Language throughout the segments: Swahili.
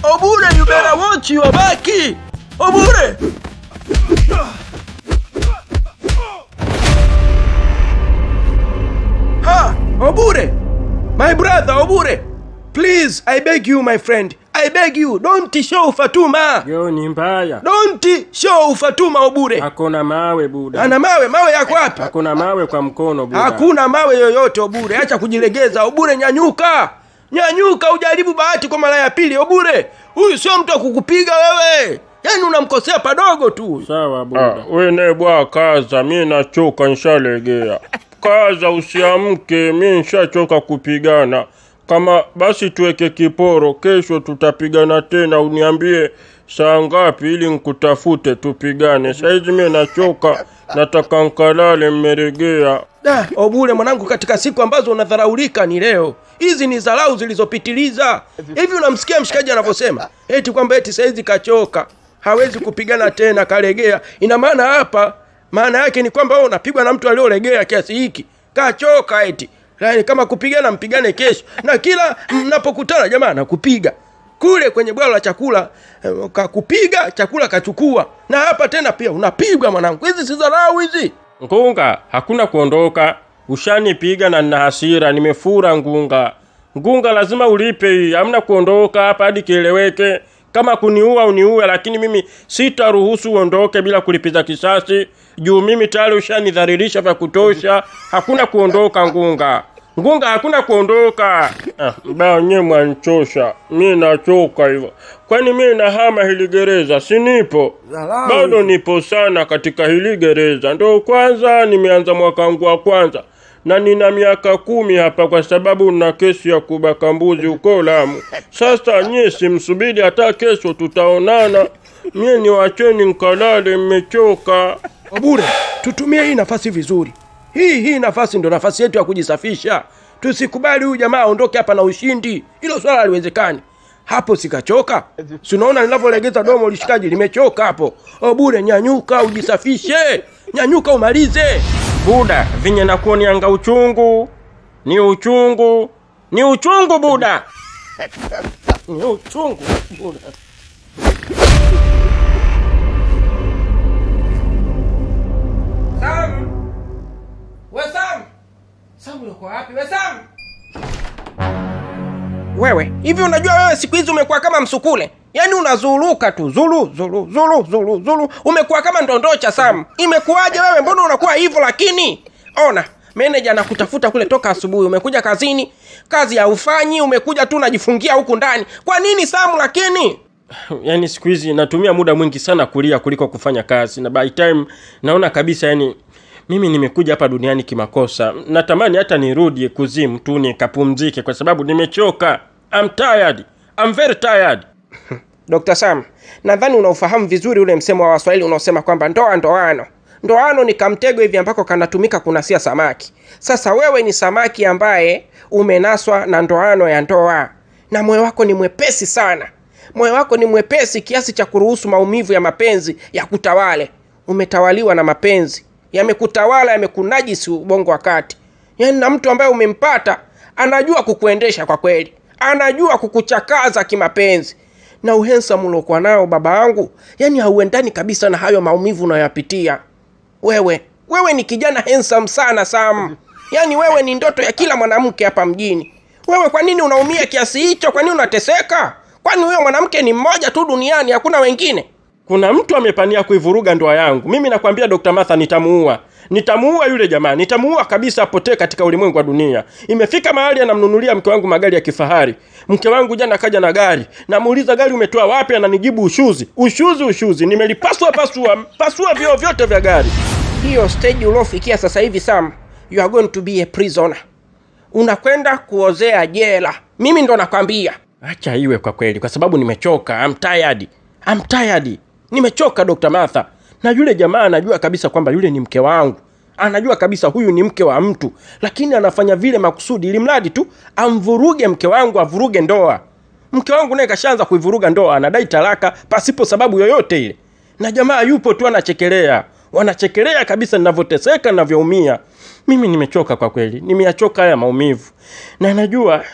Obure, you better watch your back. Obure! Ha! Obure! My brother, Obure! Please, I beg you, my friend. I beg you, don't show Fatuma. Yo ni mbaya. Don't show Fatuma, Obure. Hakuna mawe buda. Ana mawe, mawe yako wapi? Hakuna mawe kwa mkono buda. Hakuna mawe yoyote Obure, acha kujilegeza Obure, nyanyuka. Nyanyuka ujaribu bahati kwa mara ya pili Obure. Huyu sio mtu wa kukupiga wewe. Yaani unamkosea padogo tu. Sawa buda. Wewe naye bwana kaza, mimi nachoka nishalegea. Kaza usiamke, mimi nishachoka kupigana. Kama basi tuweke kiporo, kesho tutapigana tena, uniambie saa ngapi ili nikutafute tupigane. Saizi mimi nachoka, nataka nkalale mmeregea. Obure mwanangu, katika siku ambazo unadharaulika ni leo. Hizi ni dharau zilizopitiliza. Hivi unamsikia mshikaji anavyosema? Eti kwamba eti saizi kachoka, hawezi kupigana tena, kalegea. Ina maana hapa maana yake ni kwamba wewe unapigwa na mtu aliolegea kiasi hiki. Kachoka eti. Yaani kama kupigana mpigane kesho. Na kila mnapokutana jamaa anakupiga. Kule kwenye bwalo la chakula kakupiga, chakula kachukua. Na hapa tena pia unapigwa mwanangu. Hizi si dharau hizi. Ngunga, hakuna kuondoka. Ushanipiga na nina hasira, nimefura Ngunga. Ngunga lazima ulipe hii. Hamna kuondoka hapa hadi kieleweke. Kama kuniua uniue, lakini mimi sitaruhusu uondoke bila kulipiza kisasi. Juu mimi tayari ushanidhalilisha vya kutosha. Hakuna kuondoka Ngunga. Ngunga hakuna kuondoka. Mbaya nye mwanchosha. Mimi nachoka hivyo. Kwani mimi nahama hili gereza, si nipo? Bado nipo sana katika hili gereza. Ndio kwanza nimeanza mwaka wangu wa kwanza. Na nina miaka 10 hapa kwa sababu na kesi ya kubaka mbuzi huko Lamu. Sasa nyie simsubiri hata kesho tutaonana. Mie niwacheni nkalale, mmechoka. Obure, tutumie hii nafasi vizuri. Hii nafasi ndo nafasi yetu ya kujisafisha. Tusikubali huyu jamaa aondoke hapa na ushindi. Hilo swala haliwezekani. Hapo sikachoka. Si unaona ninavyolegeza domo lishikaji limechoka hapo. Obure, nyanyuka ujisafishe. Nyanyuka umalize. Buda, vinye na kuonianga uchungu. Ni uchungu. Ni uchungu buda. Ni uchungu buda. Sam! We Sam! Sam uko wapi? We Sam! Wewe, hivi unajua wewe siku hizi umekuwa kama msukule? Yaani unazuluka tu, zulu. Umekuwa kama ndondocha Sam. Imekuwaje wewe? Mbona unakuwa hivyo lakini? Ona, manager anakutafuta kule toka asubuhi. Umekuja kazini, kazi haufanyi, umekuja tu unajifungia huku ndani. Kwa nini Sam lakini? Yaani siku hizi natumia muda mwingi sana kulia kuliko kufanya kazi. Na by time naona kabisa yani mimi nimekuja hapa duniani kimakosa. Natamani hata nirudi kuzimu tu nikapumzike kwa sababu nimechoka. I'm tired. I'm very tired. Dr. Sam, nadhani unaofahamu vizuri ule msemo wa Waswahili unaosema kwamba ndoano. Ndoano ni kamtego hivi ambako kanatumika kunasia samaki. Sasa wewe ni samaki ambaye umenaswa na ndoano ya ndoa. Na moyo wako ni mwepesi sana. Moyo wako ni mwepesi kiasi cha kuruhusu maumivu ya mapenzi ya kutawale. Umetawaliwa na mapenzi. Yamekutawala, yamekunajisi ubongo wa kati. Yaani na mtu ambaye umempata anajua kukuendesha kwa kweli. Anajua kukuchakaza kimapenzi. Na uhandsome uliokuwa nao baba yangu, yani hauendani kabisa na hayo maumivu unayoyapitia. Wewe ni kijana handsome sana Sam. Yani wewe ni ndoto ya kila mwanamke hapa mjini. Wewe kwa nini unaumia kiasi hicho? Kwa nini unateseka? Kwani huyo mwanamke ni mmoja tu duniani, hakuna wengine? Kuna mtu amepania kuivuruga ndoa yangu. Mimi nakwambia Dr. Martha nitamuua. Nitamuua yule jamaa. Nitamuua kabisa apotee katika ulimwengu wa dunia. Imefika mahali anamnunulia mke wangu magari ya kifahari. Mke wangu jana kaja na gari. Namuuliza gari umetoa wapi? Ananijibu ushuzi. Ushuzi. Nimelipasua vioo vyote vya gari. Hiyo stage uliofikia sasa hivi Sam, you are going to be a prisoner. Unakwenda kuozea jela. Mimi ndo nakwambia. Acha iwe kwa kweli kwa sababu nimechoka. I'm tired. Nimechoka Dr. Martha. Na yule jamaa anajua kabisa kwamba yule ni mke wangu. Anajua kabisa huyu ni mke wa mtu. Lakini anafanya vile makusudi ili mradi tu amvuruge mke wangu, avuruge ndoa. Mke wangu naye kashaanza kuivuruga ndoa, anadai talaka pasipo sababu yoyote ile. Na jamaa yupo tu anachekelea. Wanachekelea kabisa ninavyoteseka, ninavyoumia. Mimi nimechoka kwa kweli. Nimeachoka haya maumivu. Na najua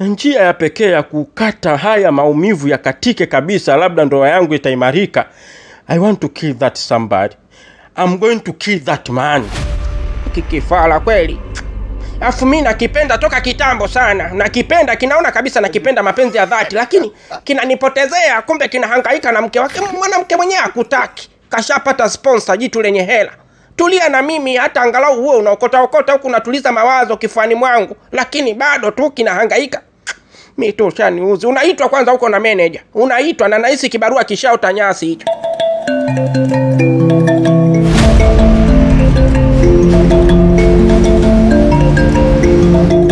njia ya pekee ya kukata haya maumivu ya katike kabisa, labda ndoa yangu itaimarika, I want to kill that somebody. I'm going to kill that man. Kikifala kweli. Afu mimi nakipenda toka kitambo sana. Nakipenda, kinaona kabisa nakipenda mapenzi ya dhati, lakini kinanipotezea. Kumbe kinahangaika na mke wake. Mwanamke mwenyewe hakutaki. Kashapata sponsor jitu lenye hela. Tulia na mimi, hata angalau huo unaokota huku unatuliza mawazo kifuani mwangu, lakini bado tu kinahangaika. Mimi tu shaniuzi. Unaitwa kwanza huko na manager. Unaitwa na nahisi kibarua kishao tanyasi hicho.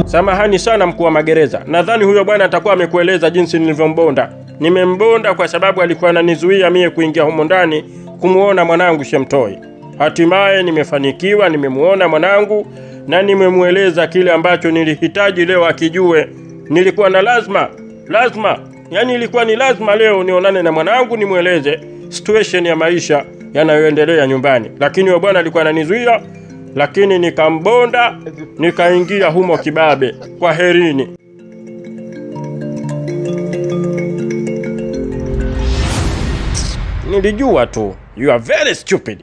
Samahani sana mkuu wa magereza. Nadhani huyo bwana atakuwa amekueleza jinsi nilivyombonda. Nimembonda kwa sababu alikuwa ananizuia mie kuingia humo ndani kumuona mwanangu Shemtoi. Hatimaye nimefanikiwa, nimemuona mwanangu na nimemueleza kile ambacho nilihitaji leo akijue. Nilikuwa na lazima. Yaani ilikuwa ni lazima leo nionane na mwanangu nimueleze situation ya maisha yanayoendelea nyumbani. Lakini huyo bwana alikuwa ananizuia, lakini nikambonda, nikaingia humo kibabe. Kwa herini. Nilijua tu. You are very stupid.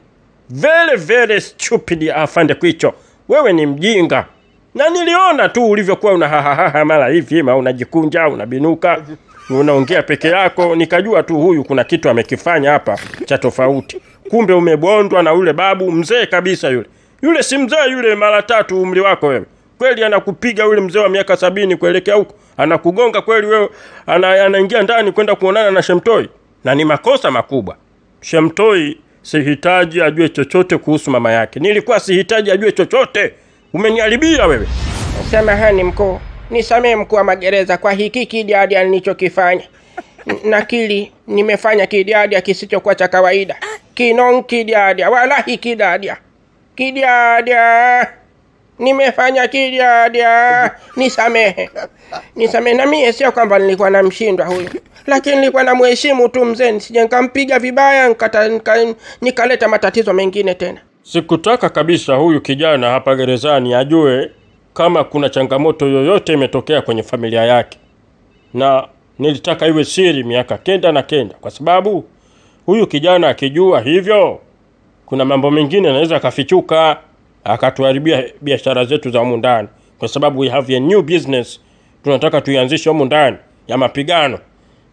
Very, very stupid, afande Kwicho. Wewe ni mjinga. Na niliona tu ulivyokuwa unahahaha mara hivi, unajikunja, unabinuka, unaongea peke yako. Nikajua tu huyu kuna kitu amekifanya hapa cha tofauti. Kumbe umebondwa na ule babu mzee kabisa yule. Yule si mzee yule mara 3 umri wako wewe. Kweli anakupiga yule mzee wa miaka 70 kuelekea huko. Anakugonga kweli wewe. Anaingia ndani kwenda kuonana na Shemtoi. Na ni makosa makubwa. Shemtoi sihitaji ajue chochote kuhusu mama yake. Nilikuwa sihitaji ajue chochote. Umeniharibia wewe. Samahani mkuu. Nisamehe mkuu wa magereza kwa hiki kidiadia nilichokifanya. Nakili nimefanya kidiadia kisichokuwa cha kawaida. Kinon kidiadia, wallahi kidiadia. Nimefanya kidiadia. Nisamehe na mimi sio kwamba nilikuwa namshindwa huyo. Lakini nilikuwa namheshimu tu mzee, nisije nikampiga vibaya nikaleta matatizo mengine tena. Sikutaka kabisa huyu kijana hapa gerezani ajue kama kuna changamoto yoyote imetokea kwenye familia yake. Na nilitaka iwe siri miaka 9 kwa sababu huyu kijana akijua hivyo kuna mambo mengine anaweza akafichuka akatuharibia biashara zetu za humu ndani, kwa sababu we have a new business tunataka tuianzishe humu ndani ya mapigano.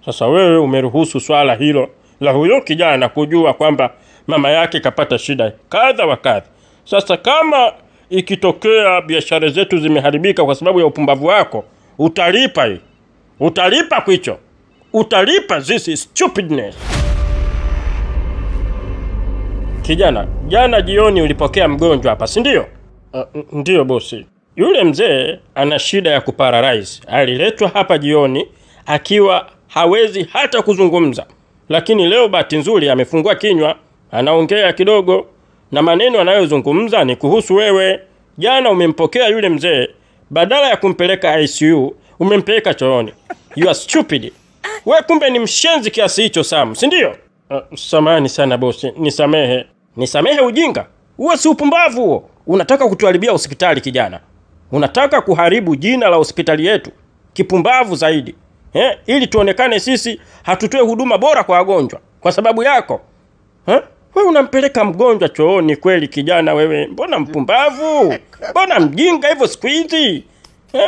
Sasa wewe umeruhusu swala hilo la huyo kijana kujua kwamba mama yake kapata shida kadha wa kadha. Sasa kama ikitokea biashara zetu zimeharibika kwa sababu ya upumbavu wako, utalipa hii. Utalipa Kwicho. Utalipa this is stupidness. Kijana, jana jioni ulipokea mgonjwa hapa, si ndio? Ndio bosi. Yule mzee ana shida ya kuparalyze. Aliletwa hapa jioni akiwa hawezi hata kuzungumza. Lakini leo bahati nzuri amefungua kinywa, anaongea kidogo na maneno anayozungumza ni kuhusu wewe. Jana umempokea yule mzee, badala ya kumpeleka ICU, umempeleka chooni. You are stupid. Wewe kumbe ni mshenzi kiasi hicho Sam, si ndio? Samahani sana bosi, nisamehe. Nisamehe ujinga? Huo si upumbavu huo. Unataka kutuharibia hospitali kijana. Unataka kuharibu jina la hospitali yetu. Kipumbavu zaidi. Ili tuonekane sisi hatutoe huduma bora kwa wagonjwa kwa sababu yako. Wewe unampeleka mgonjwa chooni kweli kijana wewe? Mbona mpumbavu? Mbona mjinga hivyo siku hizi?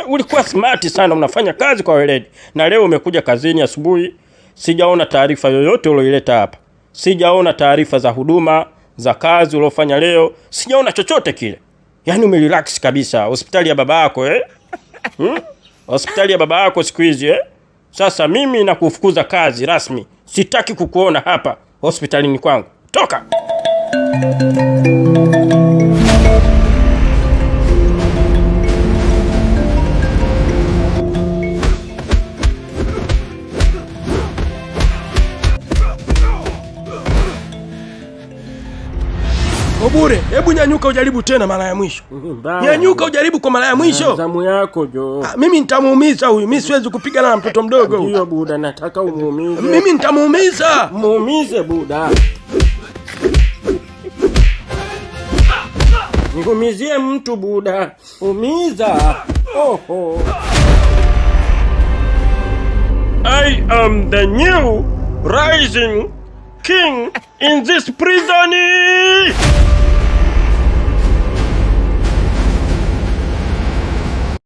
Ulikuwa smart sana, unafanya kazi kwa weledi. Na leo umekuja kazini asubuhi, sijaona taarifa yoyote ulioleta hapa. Sijaona taarifa za huduma, za kazi uliofanya leo. Sijaona chochote kile. Yaani umerelax kabisa. Hospitali ya baba yako Hospitali ya baba yako siku hizi Sasa mimi nakufukuza kazi rasmi. Sitaki kukuona hapa hospitalini kwangu. Toka! Obure, hebu nyanyuka ujaribu tena mara ya mwisho. Nyanyuka ujaribu kwa mara ya mwisho. Zamu yako jo. Mimi nitamuumiza huyu. Mimi siwezi kupigana na mtoto mdogo huyu. Ndio buda, nataka umuumize. Mimi nitamuumiza. Muumize buda. Niumizie mtu buda. Umiza. Oho. I am the new rising king in this prison.